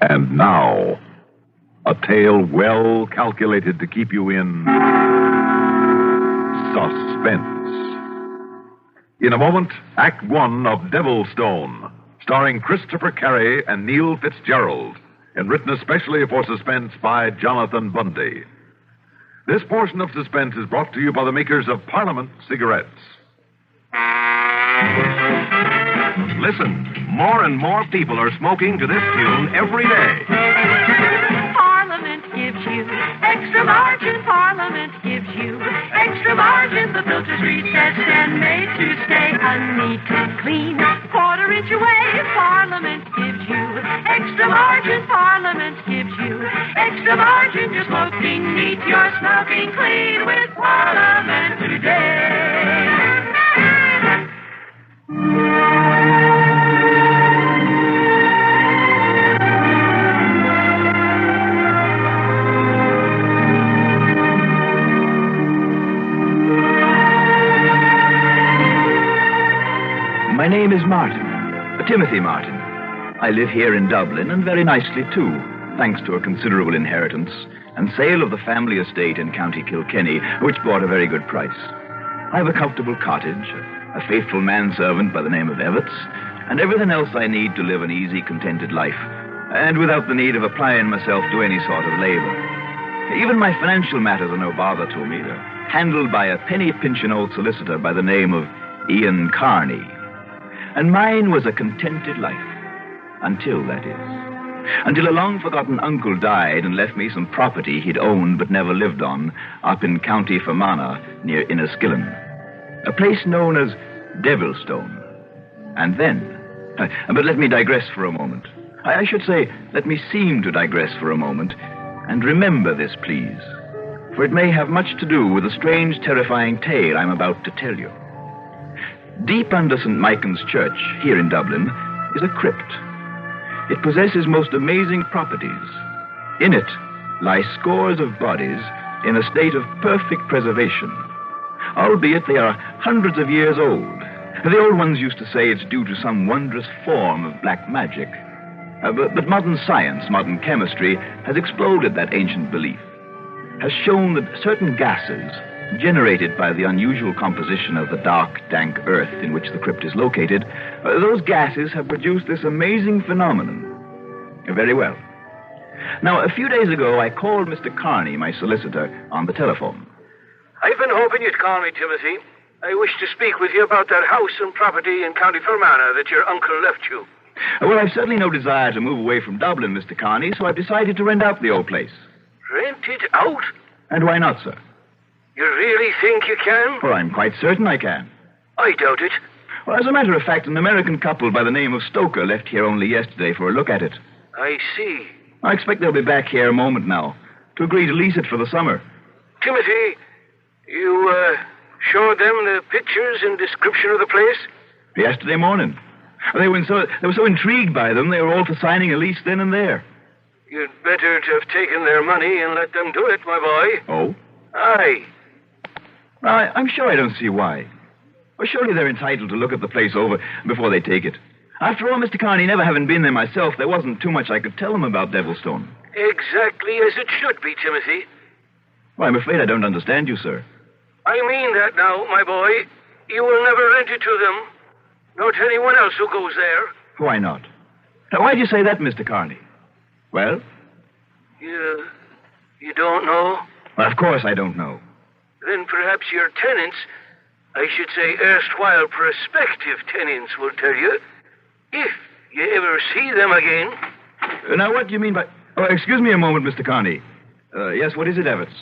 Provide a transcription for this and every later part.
And now, a tale well calculated to keep you in suspense. In a moment, Act One of Devilstone, starring Christopher Carey and Neil Fitzgerald, and written especially for Suspense by Jonathan Bundy. This portion of Suspense is brought to you by the makers of Parliament cigarettes. Listen, more and more people are smoking to this tune every day. Parliament gives you extra margin. Parliament gives you extra margin. The filter's recessed and made to stay neat and clean. Quarter-inch away, Parliament gives you extra margin. Parliament gives you extra margin. You're smoking neat, you're smoking clean with Parliament today. My name is Martin, Timothy Martin. I live here in Dublin, and very nicely too, thanks to a considerable inheritance and sale of the family estate in County Kilkenny, which brought a very good price. I have a comfortable cottage, a faithful manservant by the name of Evetts, and everything else I need to live an easy, contented life, and without the need of applying myself to any sort of labor. Even my financial matters are no bother to me. They're handled by a penny-pinching old solicitor by the name of Ian Carney. And mine was a contented life. Until, that is. Until a long-forgotten uncle died and left me some property he'd owned but never lived on up in County Fermanagh near Inniskillen. A place known as Devilstone. And then... But let me digress for a moment. I should say, let me seem to digress for a moment. And remember this, please. For it may have much to do with the strange, terrifying tale I'm about to tell you. Deep under St. Michael's Church, here in Dublin, is a crypt. It possesses most amazing properties. In it lie scores of bodies in a state of perfect preservation, albeit they are hundreds of years old. The old ones used to say it's due to some wondrous form of black magic. But modern science, modern chemistry, has exploded that ancient belief, has shown that certain gases generated by the unusual composition of the dark, dank earth in which the crypt is located, those gases have produced this amazing phenomenon. Very well. Now, a few days ago, I called Mr. Carney, my solicitor, on the telephone. I've been hoping you'd call me, Timothy. I wish to speak with you about that house and property in County Fermanagh that your uncle left you. Well, I've certainly no desire to move away from Dublin, Mr. Carney, so I've decided to rent out the old place. Rent it out? And why not, sir? You really think you can? Well, I'm quite certain I can. I doubt it. Well, as a matter of fact, an American couple by the name of Stoker left here only yesterday for a look at it. I see. I expect they'll be back here a moment now to agree to lease it for the summer. Timothy, you, showed them the pictures and description of the place? Yesterday morning. They were so intrigued by them, they were all for signing a lease then and there. You'd better to have taken their money and let them do it, my boy. Oh? Aye. I'm sure I don't see why. Well, surely they're entitled to look at the place over before they take it. After all, Mr. Carney, never having been there myself, there wasn't too much I could tell them about Devilstone. Exactly as it should be, Timothy. Well, I'm afraid I don't understand you, sir. I mean that now, my boy. You will never rent it to them, nor to anyone else who goes there. Why not? Now, why'd you say that, Mr. Carney? Well? You don't know? Well, of course I don't know. Then perhaps your tenants, I should say erstwhile prospective tenants, will tell you, if you ever see them again. Now, what do you mean by... Oh, excuse me a moment, Mr. Carney. Yes, what is it, Evetts?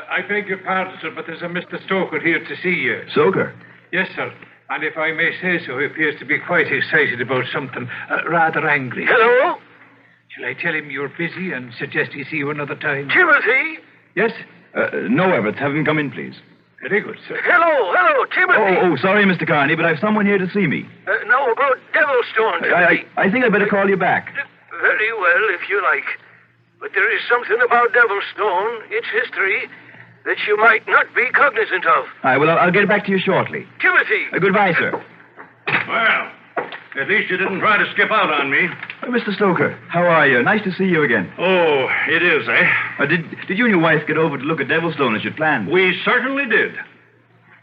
I beg your pardon, sir, but there's a Mr. Stoker here to see you. Stoker? Yes, sir. And if I may say so, he appears to be quite excited about something, rather angry. Hello? Shall I tell him you're busy and suggest he see you another time? Timothy? Yes? No, Evetts. Have him come in, please. Very good, sir. Hello, Timothy. Oh, sorry, Mr. Carney, but I've someone here to see me. No, about Devilstone, Timothy. I think I'd better call you back. Very well, if you like. But there is something about Devilstone, its history, that you might not be cognizant of. All right, well, I'll get back to you shortly. Timothy! Goodbye, sir. Well, At least you didn't try to skip out on me. Mr. Stoker, how are you? Nice to see you again. Oh, it is, eh? Did you and your wife get over to look at Devilstone as you'd planned? We certainly did.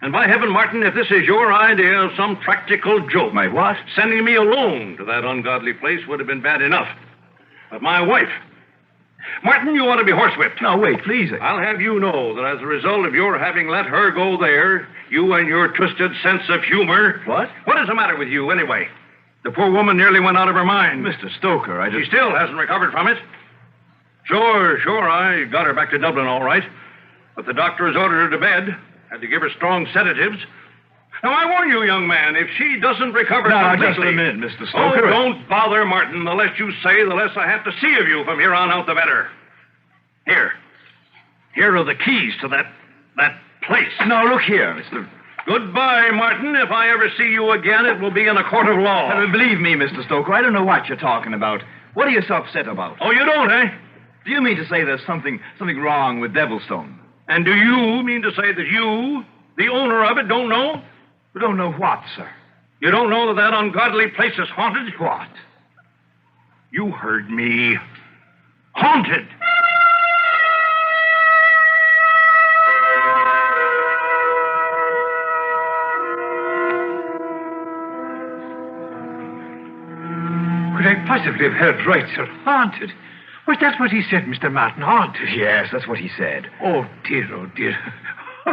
And by heaven, Martin, if this is your idea of some practical joke... My what? Sending me alone to that ungodly place would have been bad enough. But my wife... Martin, you ought to be horsewhipped. No, wait, please. I'll have you know that as a result of your having let her go there, you and your twisted sense of humor... What? What is the matter with you, anyway? The poor woman nearly went out of her mind. Mr. Stoker, She still hasn't recovered from it. Sure, I got her back to Dublin all right. But the doctor has ordered her to bed. Had to give her strong sedatives. Now, I warn you, young man, if she doesn't recover completely... Just a minute, Mr. Stoker. Oh, don't bother, Martin. The less you say, the less I have to see of you from here on out, the better. Here are the keys to that place. No, look here, Mr... Goodbye, Martin. If I ever see you again, it will be in a court of law. Believe me, Mr. Stoker, I don't know what you're talking about. What are you so upset about? Oh, you don't, eh? Do you mean to say there's something wrong with Devilstone? And do you mean to say that you, the owner of it, don't know? We don't know what, sir. You don't know that ungodly place is haunted? What? You heard me. Haunted. Could I possibly have heard right, sir? Haunted. Was that what he said, Mr. Martin? Haunted? Yes, that's what he said. Oh, dear. Oh,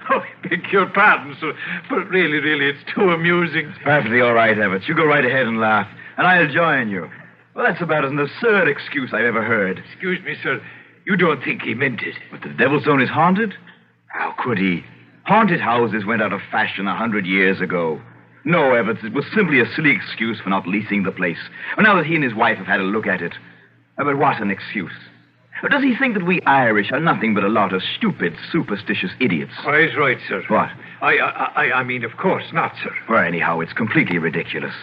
I beg your pardon, sir. But really, it's too amusing. Perfectly all right, Everett. You go right ahead and laugh, and I'll join you. Well, that's about as an absurd excuse I've ever heard. Excuse me, sir. You don't think he meant it? But the Devilstone is haunted? How could he? Haunted houses went out of fashion 100 years ago. No, Everett, it was simply a silly excuse for not leasing the place. Well, now that he and his wife have had a look at it. But what an excuse. Or does he think that we Irish are nothing but a lot of stupid, superstitious idiots? Quite right, sir. What? I mean, of course not, sir. Well, anyhow, it's completely ridiculous.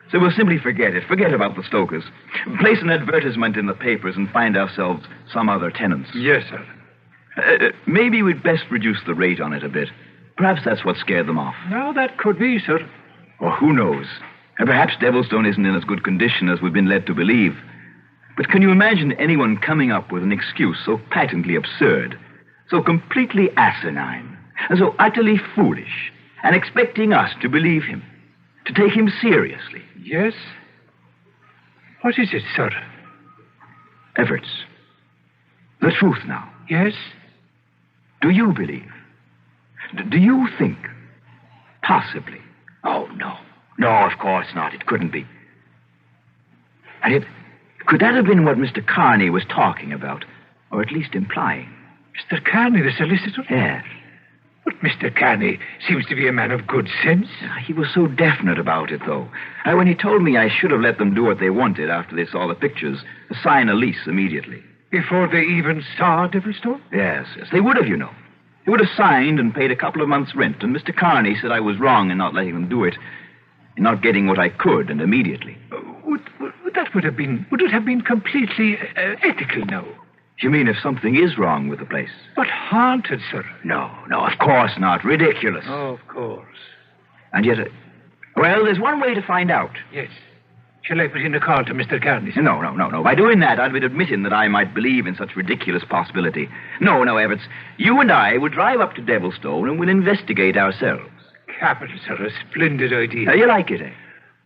So we'll simply forget it. Forget about the Stokers. Place an advertisement in the papers and find ourselves some other tenants. Yes, sir. Maybe we'd best reduce the rate on it a bit. Perhaps that's what scared them off. No, that could be, sir. Or who knows? Perhaps Devilstone isn't in as good condition as we've been led to believe. But can you imagine anyone coming up with an excuse so patently absurd, so completely asinine, and so utterly foolish, and expecting us to believe him, to take him seriously? Yes? What is it, sir? Everett, the truth now. Yes? Do you believe? Do you think? Possibly. Oh, no. No, of course not. It couldn't be. And yet, could that have been what Mr. Carney was talking about? Or at least implying? Mr. Carney, the solicitor? Yes. But Mr. Carney seems to be a man of good sense. He was so definite about it, though. When he told me I should have let them do what they wanted after they saw the pictures, sign a lease immediately. Before they even saw Devilstone? Yes. They would have, you know. They would have signed and paid a couple of months' rent, and Mr. Carney said I was wrong in not letting them do it, in not getting what I could, and immediately. Would it have been completely ethical now? You mean if something is wrong with the place? But haunted, sir. No, of course not. Ridiculous. Oh, of course. And yet, well, there's one way to find out. Yes. Shall I put in a call to Mr. Carney? No. By doing that, I'd be admitting that I might believe in such ridiculous possibility. No, Everett. You and I will drive up to Devilstone and we'll investigate ourselves. Capital, sir. A splendid idea. You like it, eh?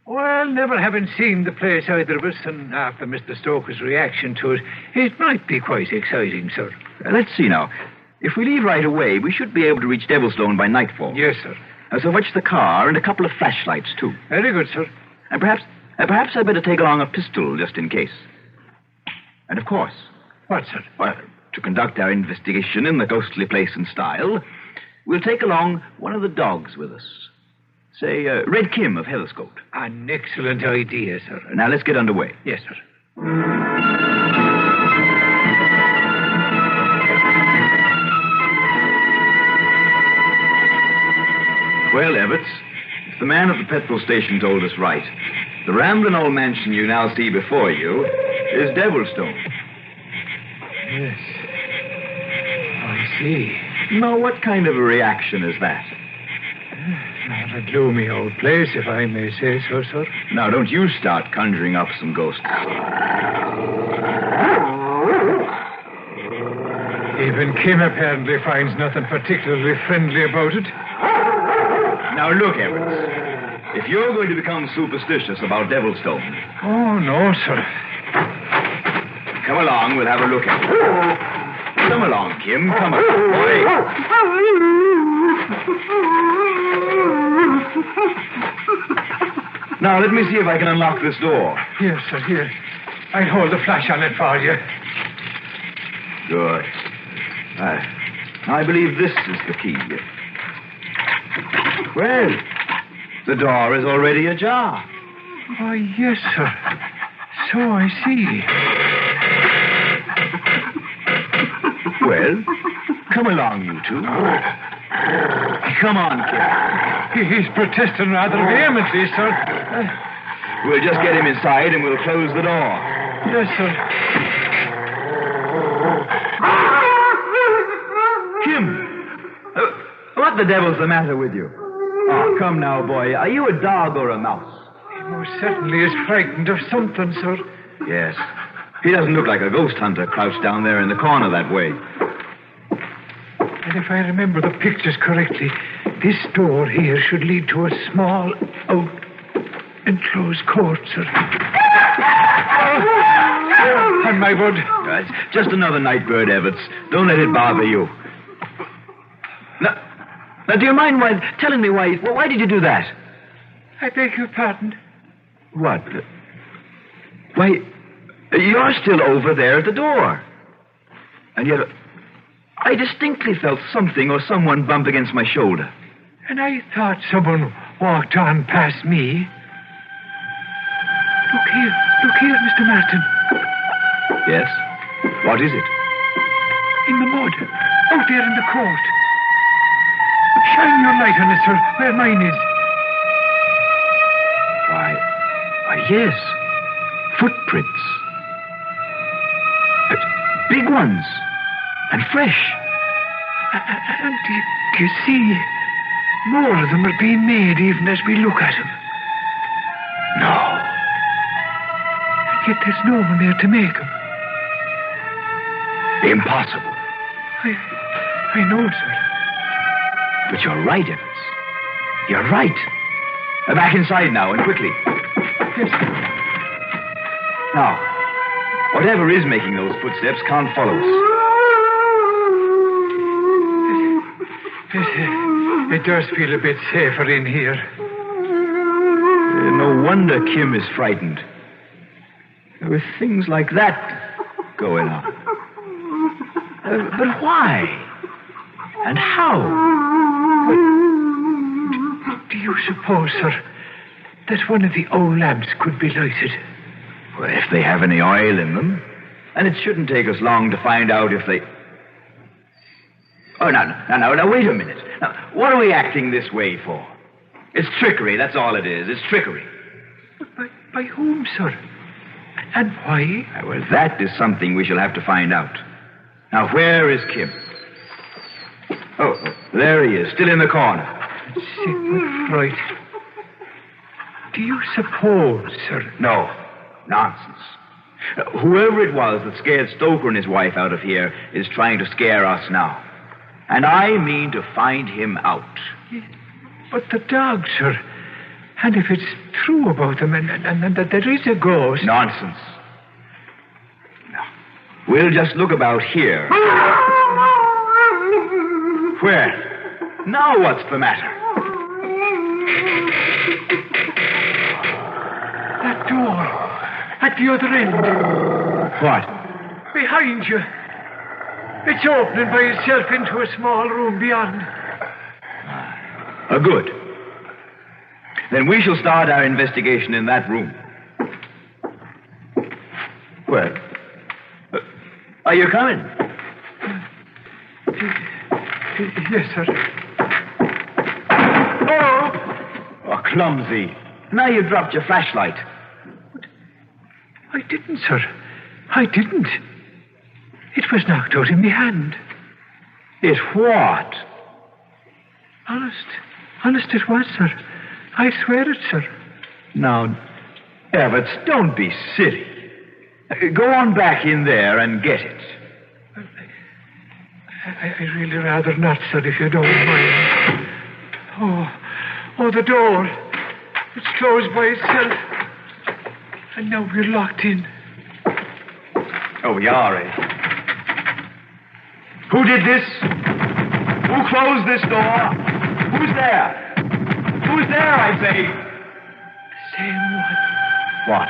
Well, never having seen the place either of us, and after Mr. Stoker's reaction to it, it might be quite exciting, sir. Let's see now. If we leave right away, we should be able to reach Devilstone by nightfall. Yes, sir. So fetch the car and a couple of flashlights, too. Very good, sir. And perhaps I'd better take along a pistol, just in case. And of course... What, sir? Well, to conduct our investigation in the ghostly place and style, we'll take along one of the dogs with us. Say, Red Kim of Heatherscote. An excellent idea, sir. Now, let's get underway. Yes, sir. Well, Everett, if the man at the petrol station told us right, the rambling old mansion you now see before you is Devilstone. Yes. I see. Now, what kind of a reaction is that? A gloomy old place, if I may say so, sir. Now, don't you start conjuring up some ghosts. Even Kim apparently finds nothing particularly friendly about it. Now, look, Evans. If you're going to become superstitious about Devilstone... Oh, no, sir. Come along, we'll have a look at it. Come along, Kim. Come along, boy. Now, let me see if I can unlock this door. Here, sir, here. I'll hold the flash on it for you. Good. I believe this is the key. Well, the door is already ajar. Oh, yes, sir. So I see. Well, come along, you two. Come on, Kim. He's protesting rather vehemently, sir. We'll just get him inside and we'll close the door. Yes, sir. Kim! What the devil's the matter with you? Oh, come now, boy. Are you a dog or a mouse? He most certainly is frightened of something, sir. Yes. He doesn't look like a ghost hunter crouched down there in the corner that way. And if I remember the pictures correctly, this door here should lead to a small, enclosed court, sir. And my word. It's just another night bird, Evans. Don't let it bother you. Now, do you mind telling me why did you do that? I beg your pardon. What? Why, you're still over there at the door. And yet, I distinctly felt something or someone bump against my shoulder. And I thought someone walked on past me. Look here, Mr. Martin. Yes? What is it? In the mud, out there in the court. Shine your light on it, sir, where mine is. Why, yes. Footprints. Big ones. And fresh. And do you see? More of them are being made even as we look at them. No. And yet there's no one there to make them. Impossible. I know, sir. But you're right, Evans. You're right. Back inside now, and quickly. Yes, sir. Now, whatever is making those footsteps can't follow us. It does feel a bit safer in here. No wonder Kim is frightened. With things like that going on. But why? And how? Do you suppose, sir, that one of the old lamps could be lighted? Well, if they have any oil in them. And it shouldn't take us long to find out if they... Oh, now, wait a minute. Now, what are we acting this way for? It's trickery, that's all it is. It's trickery. But by whom, sir? And why? Well, that is something we shall have to find out. Now, where is Kim? Oh, there he is, still in the corner. Sick fright. Do you suppose, sir? No, nonsense. Whoever it was that scared Stoker and his wife out of here is trying to scare us now. And I mean to find him out. But the dog, sir. And if it's true about them and that there is a ghost... Nonsense. No. We'll just look about here. Where? Now what's the matter? That door. At the other end. What? Behind you. It's opening by itself into a small room beyond. Good. Then we shall start our investigation in that room. Well, are you coming? Yes, sir. Oh, clumsy. Now you dropped your flashlight. But I didn't, sir. I didn't. It was knocked out in my hand. It what? Honest. Honest it was, sir. I swear it, sir. Now, Evarts, don't be silly. Go on back in there and get it. I really rather not, sir, if you don't mind. Oh, the door. It's closed by itself. And now we're locked in. Oh, we are, eh? Who did this? Who closed this door? Who's there? Who's there, I say? The same one. What?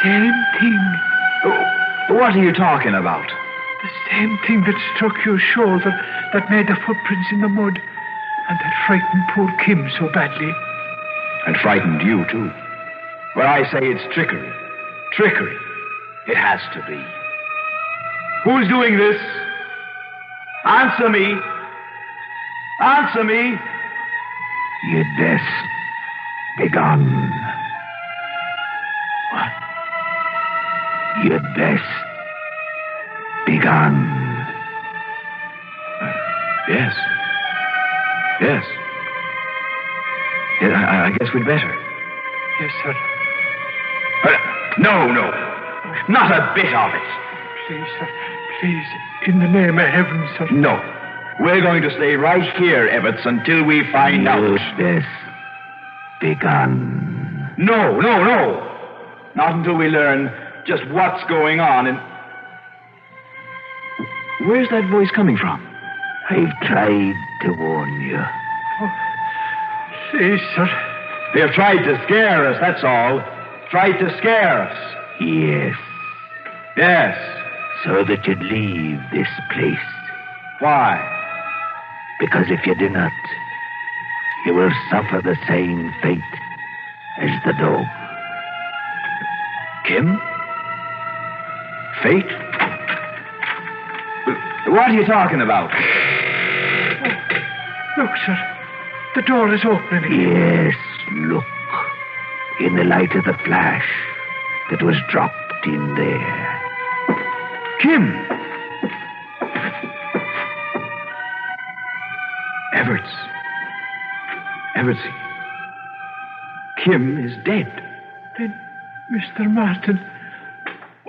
Same thing. What are you talking about? The same thing that struck your shoulder, that made the footprints in the mud, and that frightened poor Kim so badly. And frightened you, too. Well, I say it's trickery. Trickery. It has to be. Who's doing this? Answer me. Answer me. Ye des begun. What? Ye des begun. Yes. Yes. I guess we'd better. Yes, sir. No. Not a bit of it. Please, sir. Please, in the name of heaven, sir. No. We're going to stay right here, Evarts, until we find out. Yes. Begun. No. Not until we learn just what's going on and... Where's that voice coming from? I've tried to warn you. Oh, please, sir. They've tried to scare us, that's all. Tried to scare us. Yes. Yes. So that you'd leave this place. Why? Because if you do not, you will suffer the same fate as the dog. Kim? Fate? What are you talking about? Oh, look, sir. The door is opening. Yes, look. In the light of the flash that was dropped in there. Kim! Evarts. Kim is dead. Then, Mr. Martin...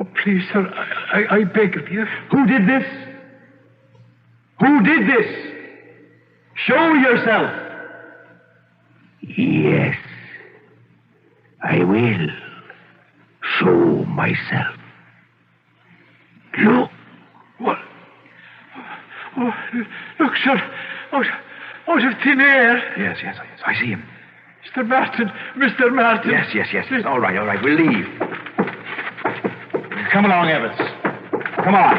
Oh, please, sir, I beg of you. Who did this? Who did this? Show yourself. Yes, I will show myself. Look. What? Oh, look, sir. Out of thin air. Yes, I see him. Mr. Martin. Yes. All right, we'll leave. Come along, Evarts. Come on.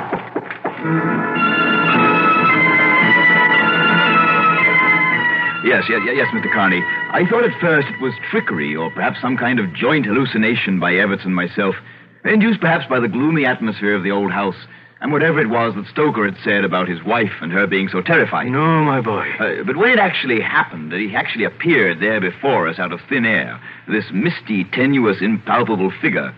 Yes, Mr. Carney. I thought at first it was trickery, or perhaps some kind of joint hallucination by Evarts and myself, induced perhaps by the gloomy atmosphere of the old house, and whatever it was that Stoker had said about his wife and her being so terrifying. No, my boy. But when it actually happened, that he actually appeared there before us out of thin air, this misty, tenuous, impalpable figure,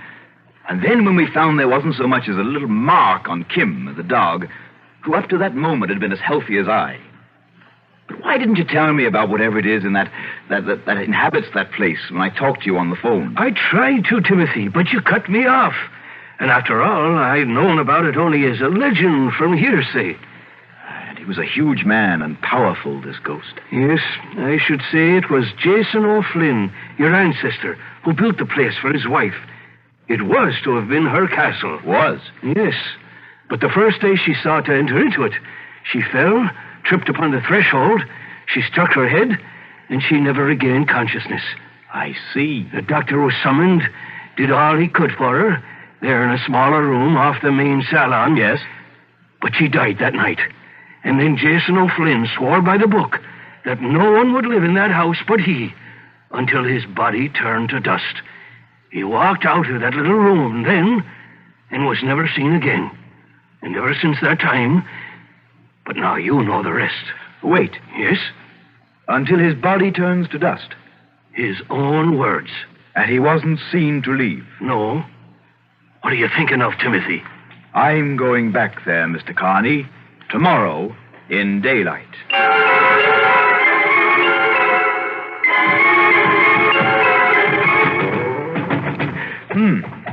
and then when we found there wasn't so much as a little mark on Kim, the dog, who up to that moment had been as healthy as I. But why didn't you tell me about whatever it is in that inhabits that place when I talked to you on the phone? I tried to, Timothy, but you cut me off. And after all, I'd known about it only as a legend from hearsay. And he was a huge man and powerful, this ghost. Yes, I should say it was Jason O'Flynn, your ancestor, who built the place for his wife. It was to have been her castle. Was? Yes. But the first day she sought to enter into it, she fell, tripped upon the threshold, she struck her head, and she never regained consciousness. I see. The doctor was summoned, did all he could for her, there in a smaller room off the main salon. Yes. But she died that night. And then Jason O'Flynn swore by the book that no one would live in that house but he, until his body turned to dust. He walked out of that little room then and was never seen again. And ever since that time... But now you know the rest. Wait. Yes? Until his body turns to dust. His own words. And he wasn't seen to leave. No. What are you thinking of, Timothy? I'm going back there, Mr. Carney, tomorrow in daylight.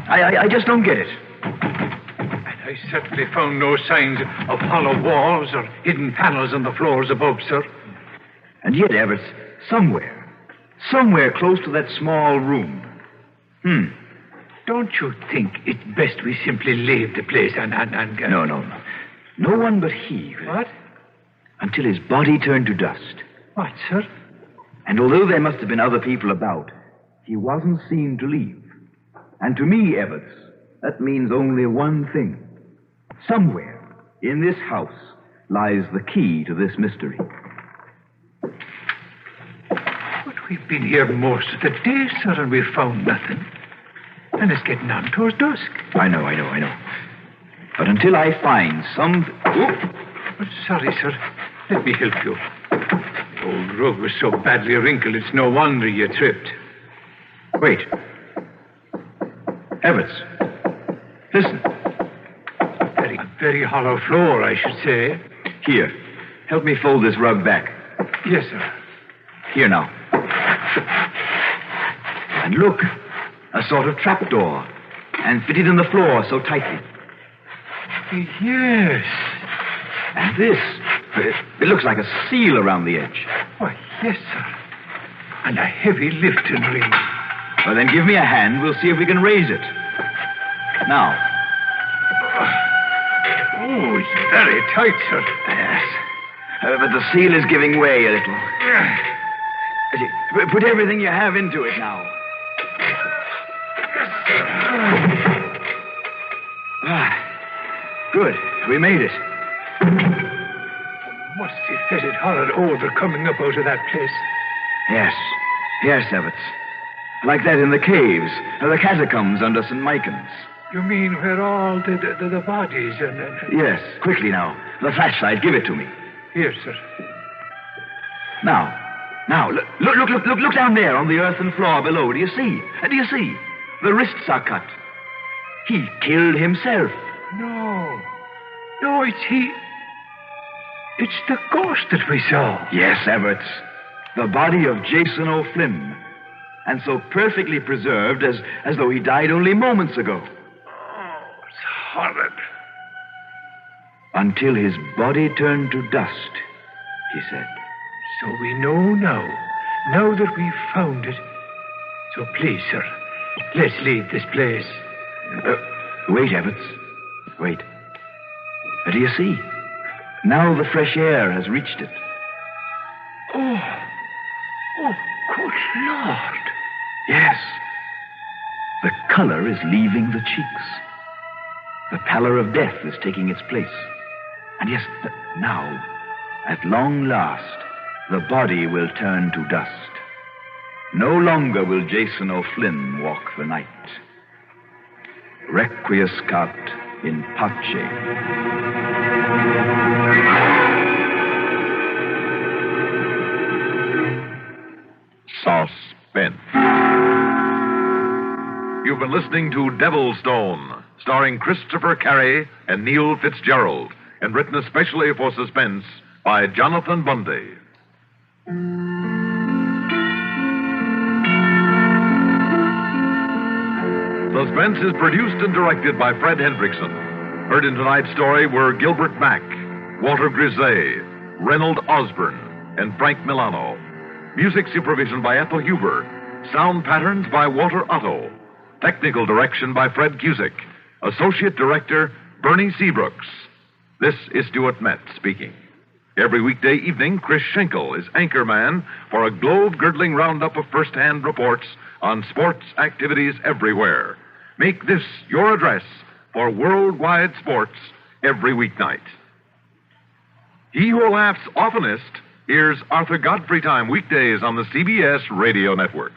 I just don't get it. And I certainly found no signs of hollow walls or hidden panels on the floors above, sir. And yet, Everett, somewhere close to that small room. Don't you think it's best we simply leave the place and... No. No one but he. What? Until his body turned to dust. What, sir? And although there must have been other people about, he wasn't seen to leave. And to me, Everett, that means only one thing. Somewhere in this house lies the key to this mystery. But we've been here most of the day, sir, and we've found nothing. And it's getting on towards dusk. I know. But until I find some... Oh, sorry, sir. Let me help you. The old rug was so badly wrinkled, it's no wonder you tripped. Wait. Everett, listen. Very hollow floor, I should say. Here, help me fold this rug back. Yes, sir. Here now. And look, a sort of trapdoor, and fitted in the floor so tightly. Yes. And this, it looks like a seal around the edge. Why, yes, sir. And a heavy lifting ring. Well, then give me a hand. We'll see if we can raise it. Now. Oh, it's very tight, sir. Yes. But the seal is giving way a little. Put everything you have into it now. Good. We made it. Must have fetid horrid odor coming up out of that place. Yes, Everett. Like that in the caves, or the catacombs under St. Michael's. You mean where all the bodies and... Yes, quickly now. The flashlight, give it to me. Here, sir. Now, look down there on the earthen floor below. Do you see? The wrists are cut. He killed himself. No, it's he. It's the ghost that we saw. Yes, Everett. The body of Jason O'Flynn. And so perfectly preserved as though he died only moments ago. Oh, it's horrid. Until his body turned to dust, he said. So we know now that we've found it. So please, sir, let's leave this place. Wait, Everett. Wait. Do you see? Now the fresh air has reached it. Oh, good Lord. Yes. The color is leaving the cheeks. The pallor of death is taking its place. And yes, now, at long last, the body will turn to dust. No longer will Jason O'Flynn walk the night. Requiescat in pace. Suspense. You've been listening to Devilstone, starring Christopher Carey and Neil Fitzgerald, and written especially for Suspense by Jonathan Bundy. Suspense is produced and directed by Fred Hendrickson. Heard in tonight's story were Gilbert Mack, Walter Grisey, Reynold Osborne, and Frank Milano. Music supervision by Ethel Huber. Sound patterns by Walter Otto. Technical direction by Fred Cusick. Associate Director Bernie Seabrooks. This is Stuart Metz speaking. Every weekday evening, Chris Schenkel is anchorman for a globe-girdling roundup of first-hand reports on sports activities everywhere. Make this your address for worldwide sports every weeknight. He who laughs oftenest hears Arthur Godfrey Time weekdays on the CBS Radio Network.